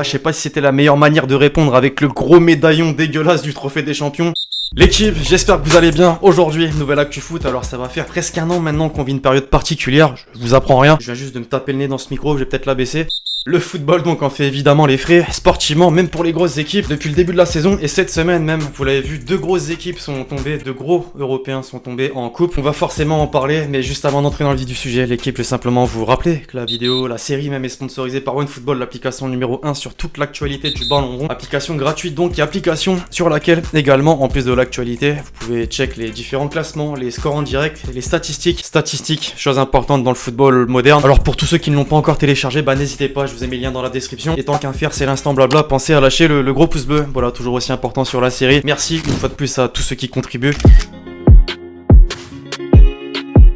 je sais pas si c'était la meilleure manière de répondre avec le gros médaillon dégueulasse du trophée des champions. L'équipe, j'espère que vous allez bien. Aujourd'hui, nouvelle actu foot. Alors ça va faire presque un an maintenant qu'on vit une période particulière. Je vous apprends rien. Je viens juste de me taper le nez dans ce micro, je vais peut-être l'abaisser. Le football donc en fait évidemment les frais, sportivement, même pour les grosses équipes, depuis le début de la saison et cette semaine même, vous l'avez vu, deux grosses équipes sont tombées, deux gros européens sont tombés en coupe. On va forcément en parler, mais juste avant d'entrer dans le vif du sujet, l'équipe, je vais simplement vous rappeler que la vidéo, la série même est sponsorisée par OneFootball, l'application numéro 1 sur toute l'actualité du ballon rond. Application gratuite donc, et application sur laquelle également, en plus de l'actualité, vous pouvez check les différents classements, les scores en direct, les statistiques, chose importante dans le football moderne. Alors pour tous ceux qui ne l'ont pas encore téléchargé, bah n'hésitez pas, je vous ai mis le lien dans la description. Et tant qu'à faire, c'est l'instant blabla, pensez à lâcher le gros pouce bleu, voilà, toujours aussi important sur la série. Merci une fois de plus à tous ceux qui contribuent.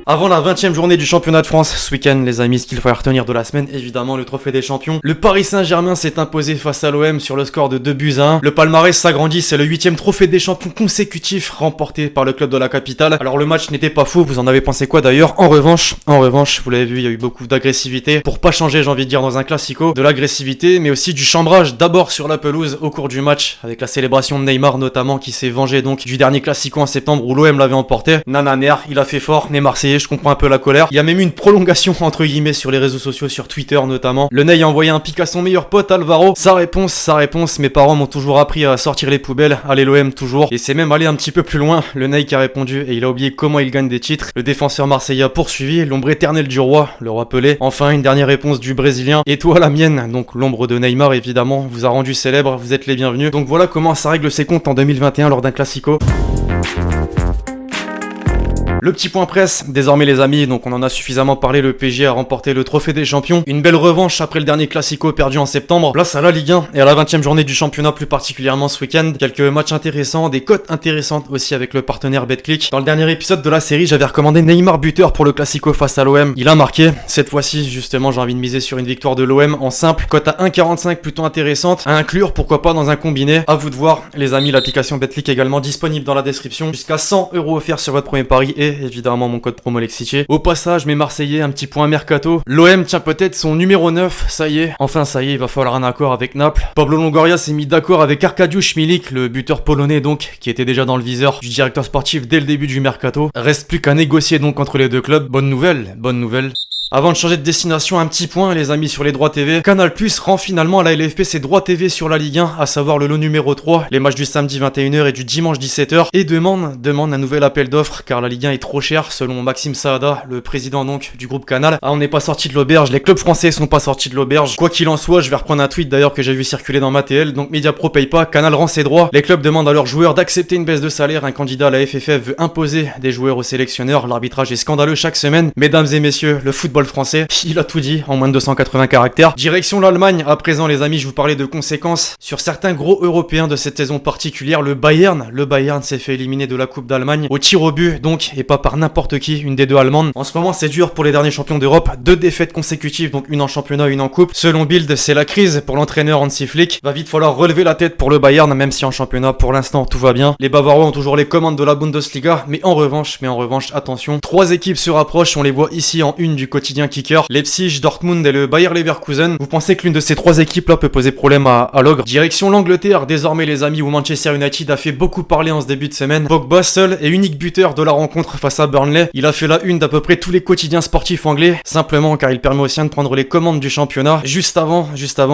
Avant la 20e journée du championnat de France, ce week-end les amis, ce qu'il faut retenir de la semaine, évidemment le trophée des champions. Le Paris Saint-Germain s'est imposé face à l'OM sur le score de 2-1. Le palmarès s'agrandit, c'est le 8e trophée des champions consécutif remporté par le club de la capitale. Alors le match n'était pas fou, vous en avez pensé quoi d'ailleurs? En revanche, vous l'avez vu, il y a eu beaucoup d'agressivité. Pour pas changer, j'ai envie de dire dans un classico, de l'agressivité, mais aussi du chambrage, d'abord sur la pelouse au cours du match, avec la célébration de Neymar notamment, qui s'est vengé donc du dernier classico en septembre où l'OM l'avait emporté. Nananer, il a fait fort, les Marseillais, je comprends un peu la colère. Il y a même eu une prolongation entre guillemets sur les réseaux sociaux, sur Twitter notamment. Le Ney a envoyé un pic à son meilleur pote Alvaro. Sa réponse, mes parents m'ont toujours appris à sortir les poubelles, allez l'OM toujours. Et c'est même allé un petit peu plus loin. Le Ney qui a répondu et il a oublié comment il gagne des titres. Le défenseur marseillais a poursuivi, l'ombre éternelle du roi, le roi Pelé. Enfin une dernière réponse du Brésilien. Et toi la mienne, donc l'ombre de Neymar évidemment, vous a rendu célèbre, vous êtes les bienvenus. Donc voilà comment ça règle ses comptes en 2021 lors d'un classico. Le petit point presse, désormais les amis, donc on en a suffisamment parlé, le PSG a remporté le trophée des champions. Une belle revanche après le dernier classico perdu en septembre. Place à la Ligue 1 et à la 20e journée du championnat plus particulièrement ce week-end. Quelques matchs intéressants, des cotes intéressantes aussi avec le partenaire BetClick. Dans le dernier épisode de la série, j'avais recommandé Neymar buteur pour le classico face à l'OM. Il a marqué. Cette fois-ci, justement, j'ai envie de miser sur une victoire de l'OM en simple. Cote à 1,45 plutôt intéressante. À inclure, pourquoi pas dans un combiné. À vous de voir. Les amis, l'application BetClick également disponible dans la description. Jusqu'à 100 € offerts sur votre premier pari et évidemment mon code promo Lexitier. Au passage, mes Marseillais, un petit point mercato. L'OM tient peut-être son numéro 9, ça y est, il va falloir un accord avec Naples. Pablo Longoria s'est mis d'accord avec Arkadiusz Milik, le buteur polonais donc, qui était déjà dans le viseur du directeur sportif dès le début du mercato. Reste plus qu'à négocier donc entre les deux clubs. Bonne nouvelle. Avant de changer de destination, un petit point les amis sur les droits TV. Canal+ rend finalement à la LFP ses droits TV sur la Ligue 1, à savoir le lot numéro 3, les matchs du samedi 21h et du dimanche 17h, et demande un nouvel appel d'offres car la Ligue 1 est trop chère selon Maxime Saada, le président donc du groupe Canal. Ah, on n'est pas sorti de l'auberge, les clubs français sont pas sortis de l'auberge. Quoi qu'il en soit, je vais reprendre un tweet d'ailleurs que j'ai vu circuler dans ma TL, donc Mediapro paye pas, Canal rend ses droits. Les clubs demandent à leurs joueurs d'accepter une baisse de salaire, un candidat à la FFF veut imposer des joueurs aux sélectionneurs, l'arbitrage est scandaleux chaque semaine. Mesdames et messieurs, le football français, il a tout dit en moins de 280 caractères. Direction l'Allemagne, à présent les amis, je vous parlais de conséquences sur certains gros européens de cette saison particulière. Le Bayern s'est fait éliminer de la Coupe d'Allemagne au tir au but donc, et pas par n'importe qui, une des deux allemandes. En ce moment c'est dur pour les derniers champions d'Europe, 2 défaites consécutives, donc une en championnat, une en coupe. Selon Bild, c'est la crise pour l'entraîneur Hansi Flick. Va vite falloir relever la tête pour le Bayern, même si en championnat pour l'instant tout va bien. Les Bavarois ont toujours les commandes de la Bundesliga, mais en revanche, attention, 3 équipes se rapprochent, on les voit ici en une du quotidien Kicker. Leipzig, Dortmund et le Bayer Leverkusen. Vous pensez que l'une de ces 3 équipes là peut poser problème à l'ogre? Direction l'Angleterre, désormais les amis, où Manchester United a fait beaucoup parler en ce début de semaine. Pogba, seul et unique buteur de la rencontre face à Burnley, il a fait la une d'à peu près tous les quotidiens sportifs anglais, simplement car il permet aux siens de prendre les commandes du championnat. Juste avant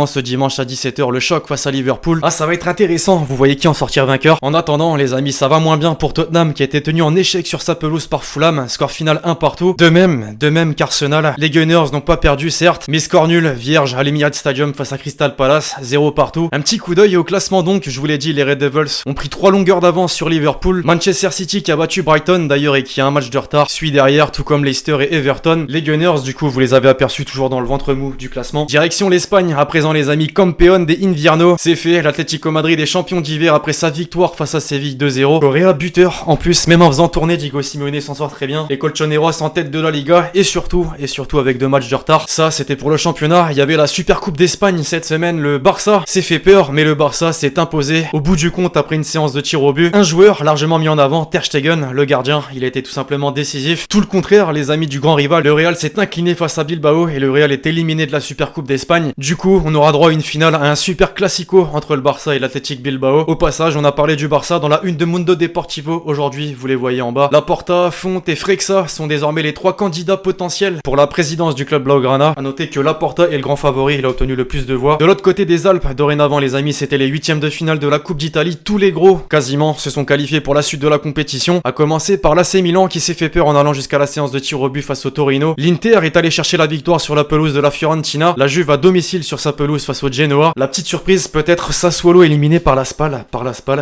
ce dimanche à 17h, le choc face à Liverpool. Ah, ça va être intéressant, vous voyez qui en sortir vainqueur. En attendant les amis, ça va moins bien pour Tottenham qui a été tenu en échec sur sa pelouse par Fulham, score final 1 partout. De même qu'Arsenal, les Gunners n'ont pas perdu certes, mais score nul, vierge à l'Emirates Stadium face à Crystal Palace, 0 partout. Un petit coup d'œil au classement donc, je vous l'ai dit, les Red Devils ont pris 3 longueurs d'avance sur Liverpool. Manchester City qui a battu Brighton d'ailleurs et qui a un match de retard, suit derrière, tout comme Leicester et Everton. Les Gunners du coup, vous les avez aperçus toujours dans le ventre mou du classement. Direction l'Espagne, à présent les amis, Campeón de Invierno, c'est fait, l'Atlético Madrid est champion d'hiver après sa victoire face à Séville 2-0. Correa buteur, en plus, même en faisant tourner, Diego Simeone s'en sort très bien. Les Colchoneros en tête de la Liga et surtout surtout avec 2 matchs de retard. Ça, c'était pour le championnat. Il y avait la Super Coupe d'Espagne cette semaine. Le Barça s'est fait peur, mais le Barça s'est imposé au bout du compte après une séance de tir au but. Un joueur largement mis en avant, Ter Stegen, le gardien, il a été tout simplement décisif. Tout le contraire, les amis du grand rival, le Real s'est incliné face à Bilbao et le Real est éliminé de la Super Coupe d'Espagne. Du coup, on aura droit à une finale, à un super classico entre le Barça et l'Athletic Bilbao. Au passage, on a parlé du Barça dans la une de Mundo Deportivo aujourd'hui, vous les voyez en bas. Laporta, Font et Frexa sont désormais les 3 candidats potentiels pour la présidence du club Blaugrana. A noter que Laporta est le grand favori, il a obtenu le plus de voix. De l'autre côté des Alpes, dorénavant les amis, c'était les 8e de finale de la Coupe d'Italie. Tous les gros, quasiment, se sont qualifiés pour la suite de la compétition, à commencer par l'AC Milan qui s'est fait peur en allant jusqu'à la séance de tir au but face au Torino. L'Inter est allé chercher la victoire sur la pelouse de la Fiorentina. La Juve à domicile sur sa pelouse face au Genoa. La petite surprise peut-être Sassuolo éliminé par la Spal.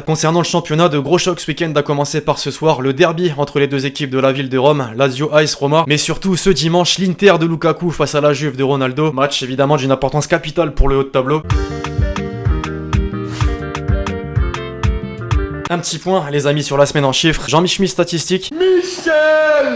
Concernant le championnat, de gros chocs ce week-end à commencer par ce soir, le derby entre les 2 équipes de la ville de Rome, Lazio AS Roma, mais surtout ce dimanche l'Inter de Lukaku face à la Juve de Ronaldo. Match évidemment d'une importance capitale pour le haut de tableau. Un petit point, les amis, sur la semaine en chiffres. Jean-Michel Schmitt statistique.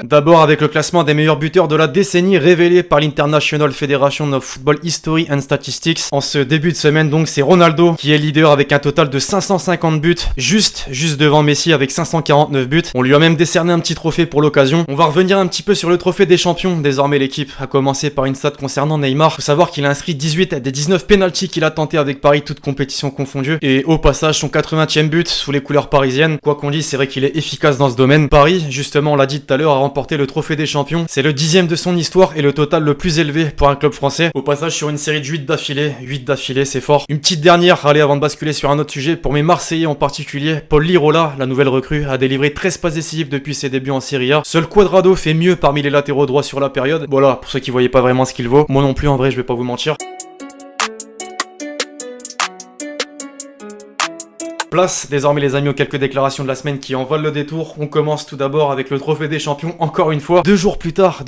D'abord avec le classement des meilleurs buteurs de la décennie révélé par l'International Federation of Football History and Statistics. En ce début de semaine, donc, c'est Ronaldo qui est leader avec un total de 550 buts, juste devant Messi avec 549 buts. On lui a même décerné un petit trophée pour l'occasion. On va revenir un petit peu sur le trophée des champions. Désormais, l'équipe a commencé par une stat concernant Neymar. Faut savoir qu'il a inscrit 18 des 19 pénaltys qu'il a tenté avec Paris, toutes compétitions confondues. Et au passage, son 80e but sous les couleurs parisiennes. Quoi qu'on dise, c'est vrai qu'il est efficace dans ce domaine. Paris, justement, on l'a dit tout à l'heure, a remporté le trophée des champions. C'est le 10e de son histoire et le total le plus élevé pour un club français. Au passage, sur une série de 8 d'affilée, c'est fort. Une petite dernière, allez, avant de basculer sur un autre sujet, pour mes Marseillais en particulier, Paul Lirola, la nouvelle recrue, a délivré 13 passes décisives depuis ses débuts en Serie A. Seul Cuadrado fait mieux parmi les latéraux droits sur la période. Voilà, pour ceux qui voyaient pas vraiment ce qu'il vaut. Moi non plus, en vrai, je vais pas vous mentir. Place désormais les amis aux quelques déclarations de la semaine qui en valent le détour. On commence tout d'abord avec le trophée des champions, encore une fois. 2 jours plus tard,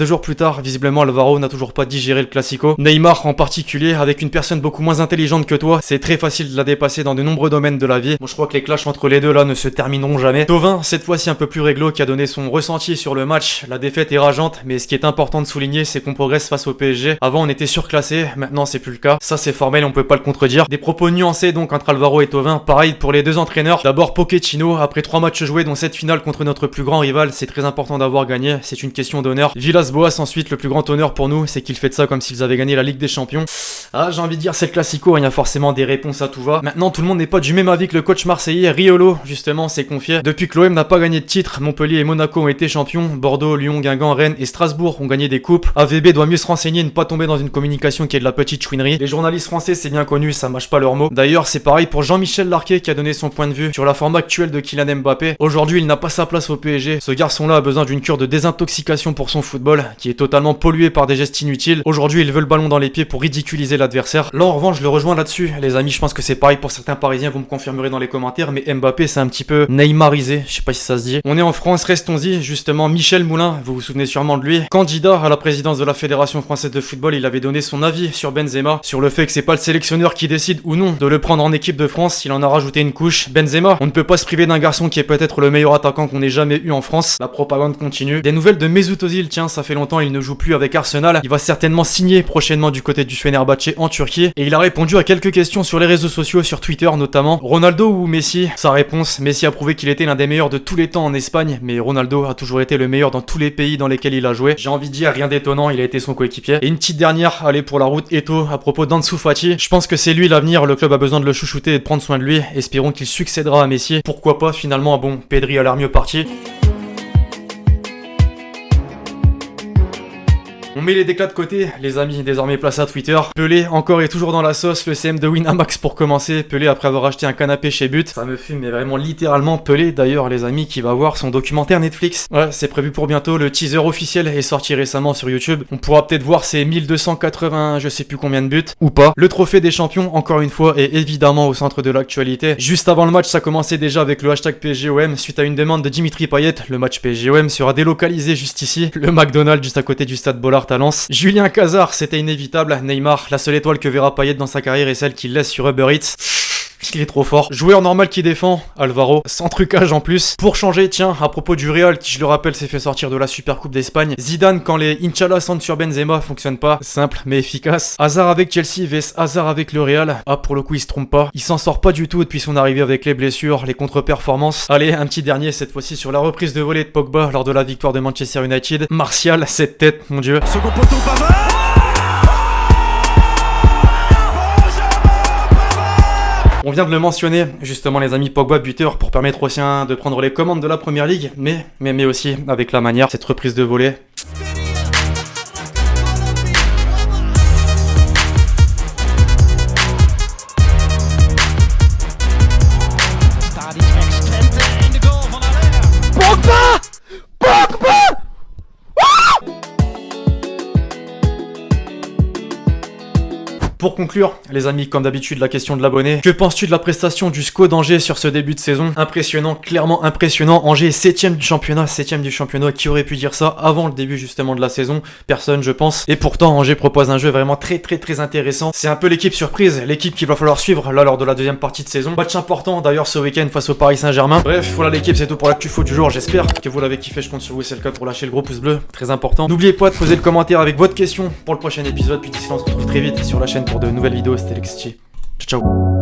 visiblement Alvaro n'a toujours pas digéré le Classico. Neymar en particulier, avec une personne beaucoup moins intelligente que toi, c'est très facile de la dépasser dans de nombreux domaines de la vie. Bon, je crois que les clashs entre les deux là ne se termineront jamais. Thauvin, cette fois-ci un peu plus réglo, qui a donné son ressenti sur le match. La défaite est rageante, mais ce qui est important de souligner, c'est qu'on progresse face au PSG. Avant on était surclassé, maintenant c'est plus le cas. Ça c'est formel, on peut pas le contredire. Des propos nuancés donc entre Alvaro et Thauvin, pareil pour les deux entraîneurs. D'abord Pochettino, après 3 matchs joués dont cette finale contre notre plus grand rival, c'est très important d'avoir gagné, c'est une question d'honneur. Villas-Boas ensuite, le plus grand honneur pour nous, c'est qu'il fait de ça comme s'ils avaient gagné la Ligue des Champions. Ah, j'ai envie de dire c'est le Classico, il y a forcément des réponses à tout va. Maintenant tout le monde n'est pas du même avis que le coach marseillais. Riolo justement s'est confié. Depuis que l'OM n'a pas gagné de titre, Montpellier et Monaco ont été champions, Bordeaux, Lyon, Guingamp, Rennes et Strasbourg ont gagné des coupes. AVB doit mieux se renseigner et ne pas tomber dans une communication qui est de la petite chouinerie. Les journalistes français, c'est bien connu, ça mâche pas leurs mots. D'ailleurs c'est pareil pour Jean-Michel Larquet qui a donné son point de vue sur la forme actuelle de Kylian Mbappé. Aujourd'hui il n'a pas sa place au PSG. Ce garçon là a besoin d'une cure de désintoxication pour son football, qui est totalement pollué par des gestes inutiles. Aujourd'hui il veut le ballon dans les pieds pour ridiculiser l'adversaire. Là en revanche je le rejoins là-dessus. Les amis, je pense que c'est pareil pour certains parisiens, vous me confirmerez dans les commentaires, mais Mbappé c'est un petit peu Neymarisé, je sais pas si ça se dit. On est en France, restons-y. Justement Michel Moulin, vous vous souvenez sûrement de lui, candidat à la présidence de la Fédération Française de Football, il avait donné son avis sur Benzema, sur le fait que c'est pas le sélectionneur qui décide ou non de le prendre en équipe de France. Il en a rajouté une couche. Benzema, on ne peut pas se priver d'un garçon qui est peut-être le meilleur attaquant qu'on ait jamais eu en France. La propagande continue. Des nouvelles de Mesut Özil, tiens, ça fait longtemps, il ne joue plus avec Arsenal. Il va certainement signer prochainement du côté du Fenerbahçe en Turquie. Et il a répondu à quelques questions sur les réseaux sociaux, sur Twitter notamment. Ronaldo ou Messi? Sa réponse, Messi a prouvé qu'il était l'un des meilleurs de tous les temps en Espagne, mais Ronaldo a toujours été le meilleur dans tous les pays dans lesquels il a joué. J'ai envie de dire, rien d'étonnant, il a été son coéquipier. Et une petite dernière, allez pour la route Eto'o, à propos d'Ansu Fati. Je pense que c'est lui l'avenir, le club a besoin de le chouchouter et de prendre soin de lui. Espérons qu'il succédera à Messi. Pourquoi pas finalement, bon, Pedri a l'air mieux parti. On met les déclats de côté, les amis, désormais place à Twitter. Pelé encore et toujours dans la sauce, le CM de Winamax pour commencer. Pelé après avoir acheté un canapé chez But. Ça me fume, mais vraiment littéralement Pelé d'ailleurs, les amis, qui va voir son documentaire Netflix. Ouais, c'est prévu pour bientôt, le teaser officiel est sorti récemment sur YouTube. On pourra peut-être voir ses 1280, je sais plus combien de buts, ou pas. Le trophée des champions, encore une fois, est évidemment au centre de l'actualité. Juste avant le match, ça commençait déjà avec le hashtag PSGOM, suite à une demande de Dimitri Payet. Le match PSGOM sera délocalisé juste ici. Le McDonald's juste à côté du stade Bollard à Lens. Julien Cazard, c'était inévitable. Neymar, la seule étoile que verra Payet dans sa carrière est celle qu'il laisse sur Uber Eats. Il est trop fort. Joueur normal qui défend, Alvaro, sans trucage en plus. Pour changer, tiens, à propos du Real, qui je le rappelle s'est fait sortir de la Supercoupe d'Espagne, Zidane quand les Inch'Allah centres sur Benzema fonctionnent pas, simple mais efficace. Hazard avec Chelsea vs Hazard avec le Real. Ah, pour le coup il se trompe pas. Il s'en sort pas du tout depuis son arrivée avec les blessures, les contre-performances. Allez, un petit dernier cette fois-ci sur la reprise de volée de Pogba lors de la victoire de Manchester United. Martial, cette tête, mon dieu. Second poteau, Pavard. On vient de le mentionner, justement les amis, Pogba buteur pour permettre aux siens de prendre les commandes de la première ligue, mais aussi avec la manière, cette reprise de volée. Pogba! Pogba! Pour conclure, les amis, comme d'habitude, la question de l'abonné. Que penses-tu de la prestation du SCO d'Angers sur ce début de saison? Impressionnant, clairement impressionnant. Angers est 7ème du championnat, 7ème du championnat. Qui aurait pu dire ça avant le début justement de la saison? Personne, je pense. Et pourtant, Angers propose un jeu vraiment très intéressant. C'est un peu l'équipe surprise, l'équipe qu'il va falloir suivre là lors de la deuxième partie de saison. Match important d'ailleurs ce week-end face au Paris Saint-Germain. Bref, voilà l'équipe, c'est tout pour l'actu foot du jour. J'espère que vous l'avez kiffé. Je compte sur vous, c'est le cas, pour lâcher le gros pouce bleu, très important. N'oubliez pas de poser le commentaire avec votre question pour le prochain épisode. Puis d'ici là, on se retrouve très vite sur la chaîne pour de nouvelles vidéos. C'était Lexi. Ciao, ciao.